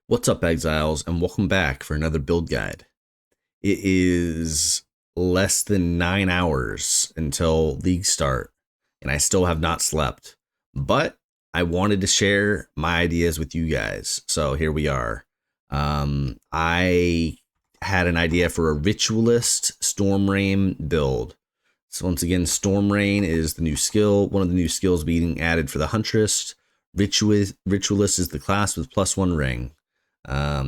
What's up, Exiles, and welcome back for another build guide. It is less than 9 hours until league start, and I still have not slept. But I wanted to share my ideas with you guys, so here we are. I had an idea for a Ritualist Storm Rain build. So once again, Storm Rain is the new skill, one of the new skills being added for the Huntress. Ritualist is the class with +1 ring.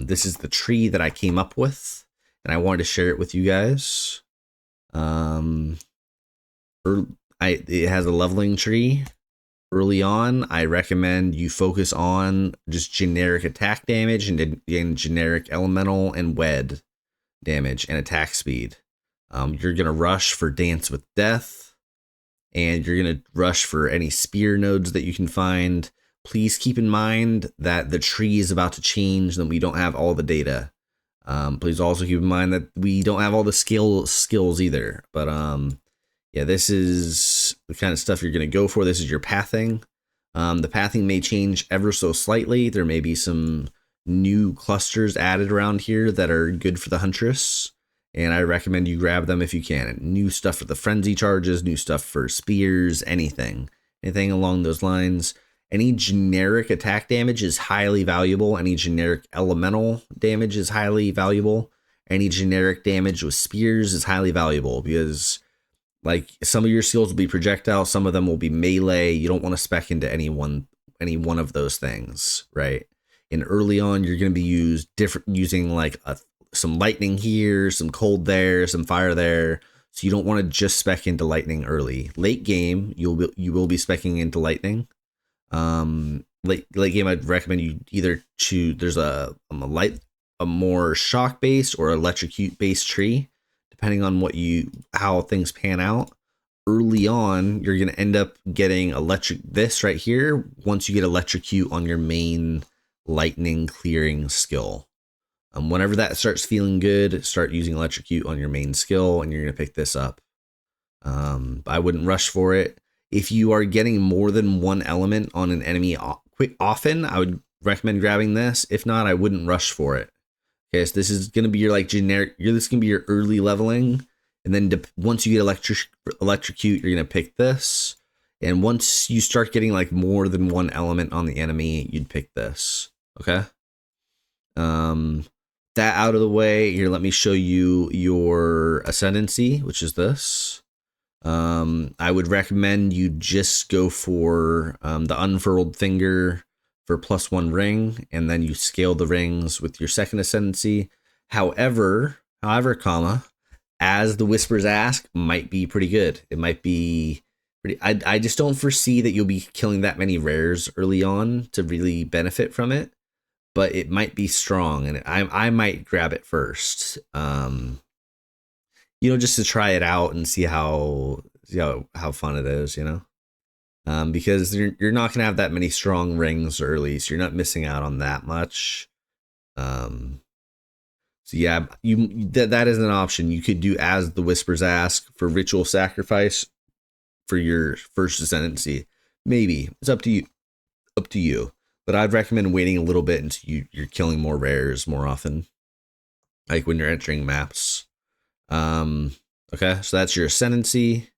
This is the tree that I came up with, and I wanted to share it with you guys. It has a leveling tree. Early on, I recommend you focus on just generic attack damage and generic elemental and wed damage and attack speed. You're going to rush for Dance with Death, and you're going to rush for any spear nodes that you can find. Please keep in mind that the tree is about to change and we don't have all the data. Please also keep in mind that we don't have all the skills either. But yeah, this is the kind of stuff you're going to go for. This is your pathing. The pathing may change ever so slightly. There may be some new clusters added around here that are good for the Huntress, and I recommend you grab them if you can. New stuff for the frenzy charges, new stuff for spears, anything along those lines. Any generic attack damage is highly valuable. Any generic elemental damage is highly valuable. Any generic damage with spears is highly valuable because, like, some of your skills will be projectile, some of them will be melee. You don't want to spec into any one of those things, right? And early on, you're going to be using like some lightning here, some cold there, some fire there. So you don't want to just spec into lightning early. Late game, you will be specing into lightning. Late game, I'd recommend you either choose. There's a more shock based or electrocute based tree, depending on how things pan out. Early on, you're gonna end up getting this right here. Once you get electrocute on your main lightning clearing skill, whenever that starts feeling good, start using electrocute on your main skill, and you're gonna pick this up. I wouldn't rush for it. If you are getting more than one element on an enemy often, I would recommend grabbing this. If not, I wouldn't rush for it. Okay, so this is going to be your generic. This is going to be your early leveling, and then once you get electrocute, you're going to pick this. And once you start getting like more than one element on the enemy, you'd pick this. Okay. That out of the way, here, let me show you your Ascendancy, which is this. I would recommend you just go for the unfurled finger for +1 ring, and then you scale the rings with your second Ascendancy. However, as the Whispers Ask might be pretty good. It might be pretty. I just don't foresee that you'll be killing that many rares early on to really benefit from it, but it might be strong, and I might grab it first. Just to try it out and see how fun it is, because you're not gonna have that many strong rings early, so you're not missing out on that much. So yeah, that is an option. You could do as the Whispers Ask for Ritual Sacrifice for your first Ascendancy. Maybe it's up to you. But I'd recommend waiting a little bit until you're killing more rares more often, like when you're entering maps. Okay, so that's your Ascendancy.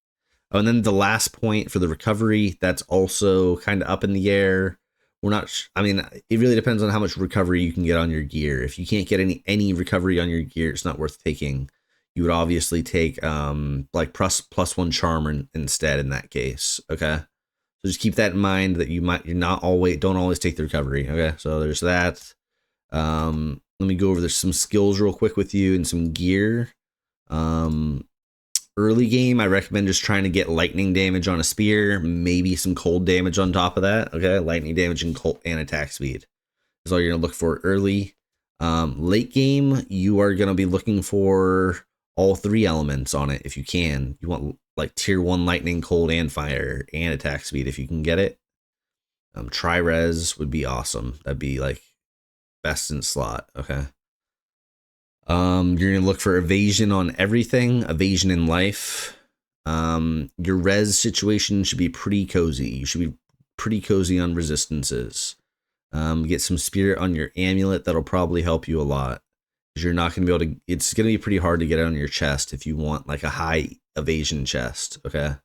Oh, and then the last point for the recovery, that's also kind of up in the air. It really depends on how much recovery you can get on your gear. If you can't get any recovery on your gear, it's not worth taking. You would obviously take like +1 charm instead in that case. Okay, so just keep that in mind that don't always take the recovery. Okay, so there's that. Let me go over some skills real quick with you and some gear. Early game, I recommend just trying to get lightning damage on a spear, maybe some cold damage on top of that. Okay, lightning damage and cold and attack speed is all you're gonna look for early. Late game, you are gonna be looking for all 3 elements on it if you can. You want like tier 1 lightning, cold, and fire, and attack speed if you can get it. Tri-res would be awesome. That'd be like best in slot. Okay. You're gonna look for evasion on everything, evasion in life. Your res situation should be pretty cozy. You should be pretty cozy on resistances. Get some spirit on your amulet. That'll probably help you a lot. Because you're not going to be able to... It's going to be pretty hard to get it on your chest if you want like a high evasion chest, okay?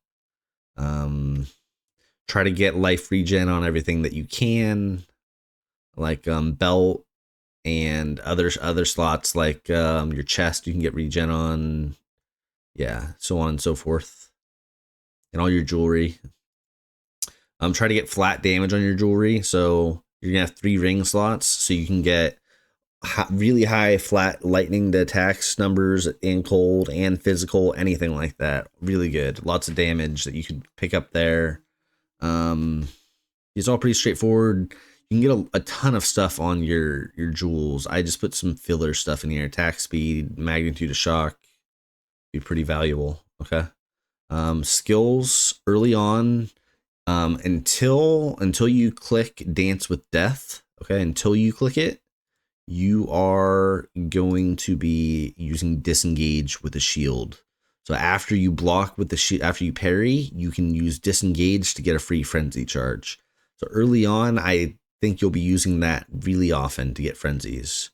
Try to get life regen on everything that you can. Like belt and other slots like your chest you can get regen on. Yeah, so on and so forth. And all your jewelry. Try to get flat damage on your jewelry. So you're going to have 3 ring slots. So you can get really high flat lightning to attacks numbers and cold and physical, anything like that. Really good. Lots of damage that you could pick up there. It's all pretty straightforward. You can get a ton of stuff on your jewels. I just put some filler stuff in here. Attack speed, magnitude of shock. Be pretty valuable. Okay. Skills early on, until you click Dance with Death. Okay, until you click it, you are going to be using Disengage with a shield. So after you block with the shield, after you parry, you can use Disengage to get a free frenzy charge. So early on, I think you'll be using that really often to get frenzies.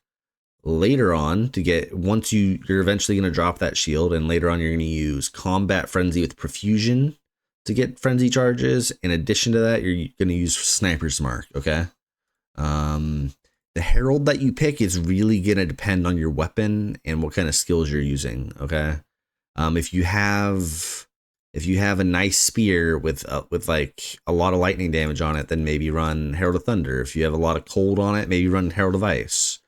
Later on, once you're eventually going to drop that shield, and later on you're going to use Combat Frenzy with Profusion to get frenzy charges. In addition to that, you're going to use Sniper's Mark, okay? The Herald that you pick is really going to depend on your weapon and what kind of skills you're using, okay? If you have a nice spear with like a lot of lightning damage on it, then maybe run Herald of Thunder. If you have a lot of cold on it, maybe run Herald of Ice.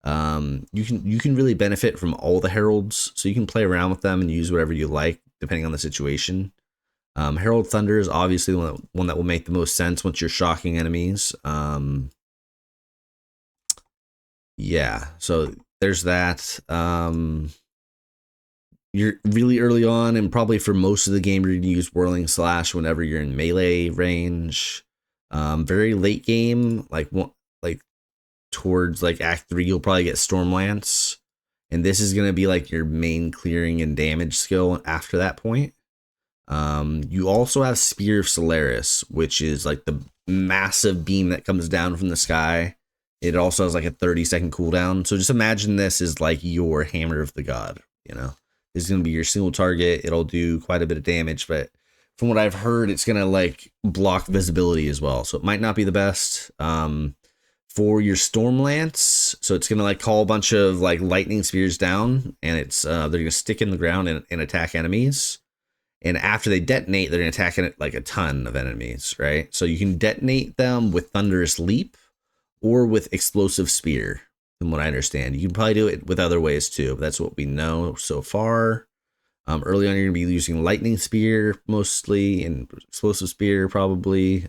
You can really benefit from all the heralds, so you can play around with them and use whatever you like depending on the situation. Herald Thunder is obviously the one that will make the most sense once you're shocking enemies. Yeah, so there's that. You're really early on, and probably for most of the game, you're going to use Whirling Slash whenever you're in melee range. Very late game, like towards like Act 3, you'll probably get Stormlance, and this is going to be like your main clearing and damage skill after that point. You also have Spear of Solaris, which is like the massive beam that comes down from the sky. It also has like a 30-second cooldown. So just imagine this is like your Hammer of the God, you know. This is going to be your single target. It'll do quite a bit of damage, but from what I've heard, it's going to like block visibility as well. So it might not be the best. For your Stormlance, so it's going to like call a bunch of like lightning spears down, and it's they're going to stick in the ground and attack enemies. And after they detonate, they're going to attack like a ton of enemies, right? So you can detonate them with Thunderous Leap or with Explosive Spear, from what I understand. You can probably do it with other ways too, but that's what we know so far. Early on, you're going to be using Lightning Spear mostly, and Explosive Spear probably.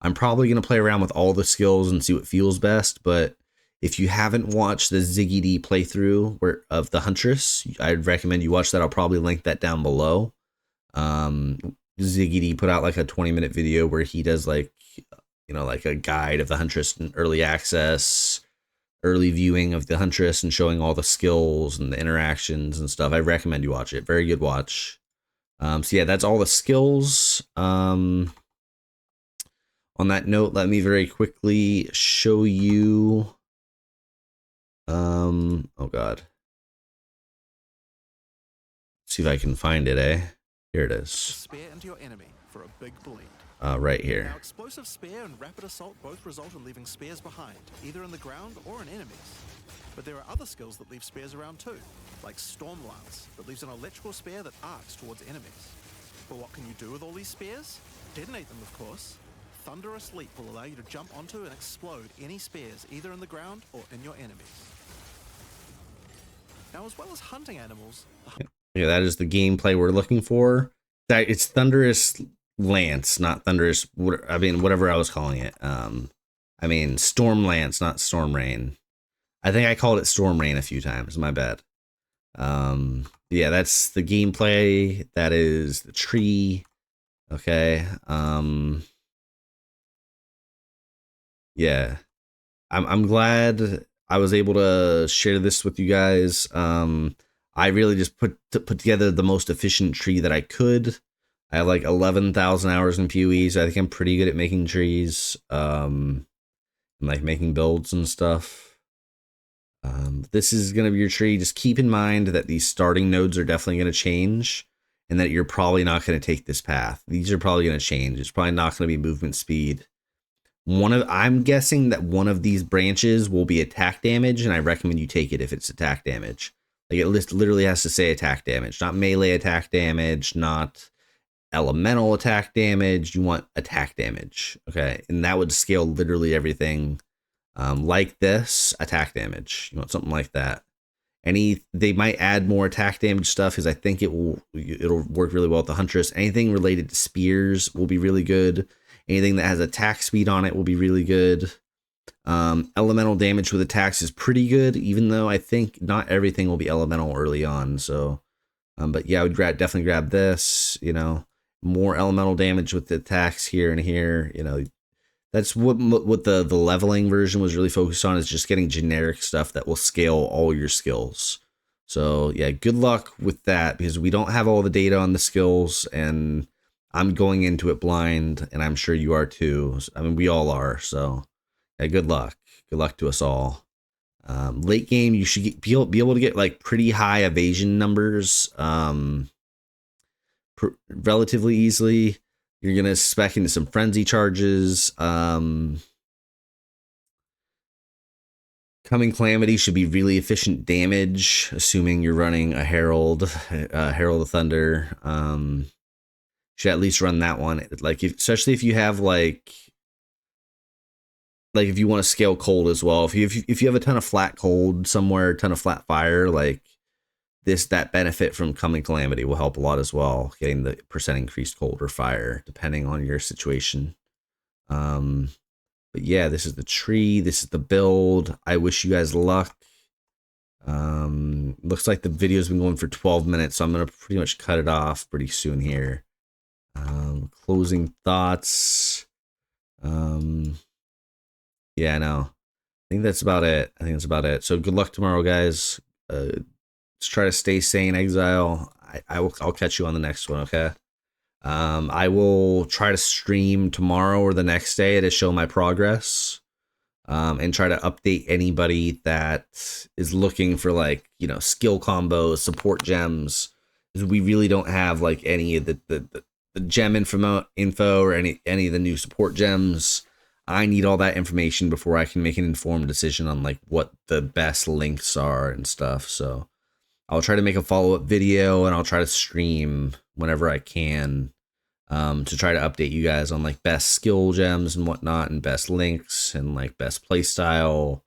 I'm probably going to play around with all the skills and see what feels best, but if you haven't watched the Ziggy D playthrough of the Huntress, I'd recommend you watch that. I'll probably link that down below. Ziggy D put out like a 20-minute video where he does like, you know, like a guide of the Huntress and early access, early viewing of the Huntress, and showing all the skills and the interactions and stuff. I recommend you watch it. Very good watch. So yeah, that's all the skills. On that note, let me very quickly show you. Oh God. Let's see if I can find it, eh? Here it is. Spear into your enemy for a big bleed. Right here. Now, explosive spear and rapid assault both result in leaving spears behind, either in the ground or in enemies. But there are other skills that leave spears around too, like Storm Lance, that leaves an electrical spear that arcs towards enemies. But what can you do with all these spears? Detonate them, of course. Thunderous Leap will allow you to jump onto and explode any spears, either in the ground or in your enemies. Now, as well as hunting animals... Yeah, that is the gameplay we're looking for. That it's Thunderous Lance, not Thunderous... I mean, whatever I was calling it. I mean, Storm Lance, not Storm Rain. I think I called it Storm Rain a few times. My bad. Yeah, that's the gameplay. That is the tree. Okay. Yeah, I'm glad I was able to share this with you guys. I really just put together the most efficient tree that I could. I have like 11,000 hours in POE, so I think I'm pretty good at making trees. and like making builds and stuff. This is going to be your tree. Just keep in mind that these starting nodes are definitely going to change, and that you're probably not going to take this path. These are probably going to change. It's probably not going to be movement speed. I'm guessing that one of these branches will be attack damage, and I recommend you take it if it's attack damage. Like, it literally has to say attack damage, not melee attack damage, not elemental attack damage. You want attack damage, okay? And that would scale literally everything. Like this, attack damage. You want something like that. They might add more attack damage stuff, because I think it'll work really well with the Huntress. Anything related to spears will be really good. Anything that has attack speed on it will be really good. Elemental damage with attacks is pretty good, even though I think not everything will be elemental early on. So, but yeah, I would definitely grab this. You know, more elemental damage with the attacks here and here. You know, that's what the leveling version was really focused on, is just getting generic stuff that will scale all your skills. So yeah, good luck with that, because we don't have all the data on the skills, and I'm going into it blind, and I'm sure you are too. I mean, we all are. So yeah, good luck. Good luck to us all. Late game, you should be able to get like pretty high evasion numbers relatively easily. You're going to spec into some frenzy charges. Coming Calamity should be really efficient damage, assuming you're running a Herald of Thunder. Should at least run that one. Like, especially if you have like if you want to scale cold as well. If you have a ton of flat cold somewhere, a ton of flat fire, like that benefit from Coming Calamity will help a lot as well, getting the percent increased cold or fire depending on your situation. But yeah, this is the tree, this is the build. I wish you guys luck. Looks like the video's been going for 12 minutes, so I'm gonna pretty much cut it off pretty soon here. Closing thoughts. Yeah, no, I think that's about it. So good luck tomorrow, guys. Let's try to stay sane, Exile. I'll catch you on the next one, okay? I will try to stream tomorrow or the next day to show my progress, and try to update anybody that is looking for, like, you know, skill combos, support gems. We really don't have like any of the gem info or any of the new support gems. I need all that information before I can make an informed decision on like what the best links are and stuff. So I'll try to make a follow-up video, and I'll try to stream whenever I can, to try to update you guys on like best skill gems and whatnot, and best links, and like best playstyle,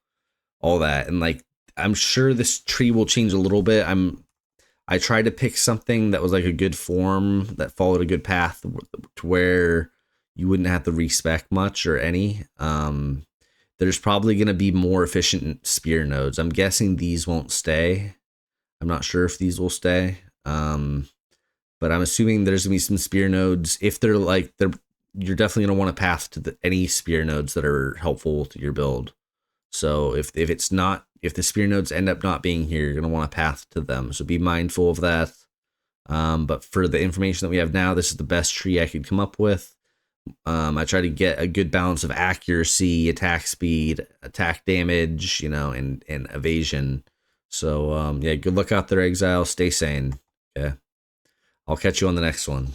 all that. And like, I'm sure this tree will change a little bit. I tried to pick something that was like a good form, that followed a good path, to where you wouldn't have to respec much or any. There's probably going to be more efficient spear nodes. I'm guessing these won't stay. I'm not sure if these will stay. But I'm assuming there's gonna be some spear nodes. If you're definitely gonna want to path to any spear nodes that are helpful to your build. So if the spear nodes end up not being here, you're gonna want to path to them. So be mindful of that. But for the information that we have now, this is the best tree I could come up with. I try to get a good balance of accuracy, attack speed, attack damage, you know, and evasion. So yeah, good luck out there, Exile. Stay sane. Okay. I'll catch you on the next one.